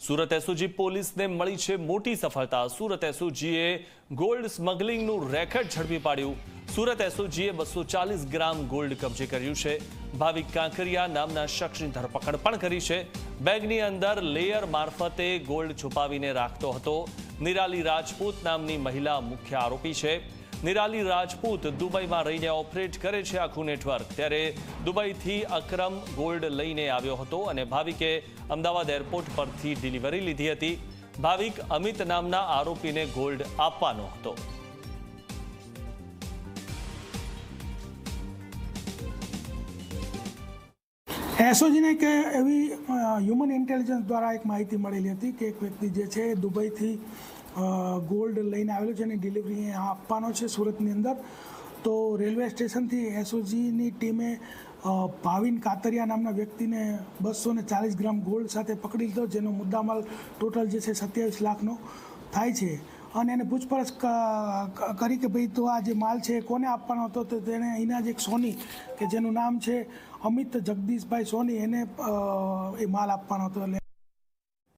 Surat SOG પોલીસને મળી છે મોટી સફળતા। સુરત એસઓજીએ ગોલ્ડ સ્મગલિંગનું રેકેટ ઝડપી પાડ્યું। સુરત એસઓજીએ 240 ગ્રામ ગોલ્ડ કબજે કર્યું છે। ભાવિક કાંકરિયા નામના શખ્સની ધરપકડ પણ કરી છે। બેગની અંદર લેયર મારફતે ગોલ્ડ છુપાવીને રાખતો હતો। નિરાલી રાજપૂત નામની મહિલા મુખ્ય આરોપી છે। નિરાલી રાજપૂત દુબઈમાં રહીને ઓપરેટ કરે છે આખું નેટવર્ક। ત્યારે દુબઈથી અકરમ ગોલ્ડ લઈને આવ્યો હતો અને ભાવિકે અમદાવાદ એરપોર્ટ પરથી ડિલિવરી લીધી હતી। ભાવિક અમિત નામના આરોપીને ગોલ્ડ આપવાનો હતો। એસઓજીને એક એવી હ્યુમન ઇન્ટેલિજન્સ દ્વારા એક માહિતી મળેલી હતી કે એક વ્યક્તિ જે છે દુબઈથી ગોલ્ડ લઈને આવેલો છે અને ડિલિવરી આપવાનો છે સુરતની અંદર। તો રેલવે સ્ટેશનથી એસઓજીની ટીમે ભાવિન કાતરિયા નામના વ્યક્તિને 240 ગ્રામ ગોલ્ડ સાથે પકડી લીધો, જેનો મુદ્દામાલ ટોટલ જે છે 27 લાખનો થાય છે। અને એને પૂછપરછ કરી કે ભાઈ તો આ જે માલ છે કોને આપવાનો હતો, તો તેને અહીંના જ એક સોની કે જેનું નામ છે અમિત જગદીશભાઈ સોની, એને એ માલ આપવાનો હતો। એટલે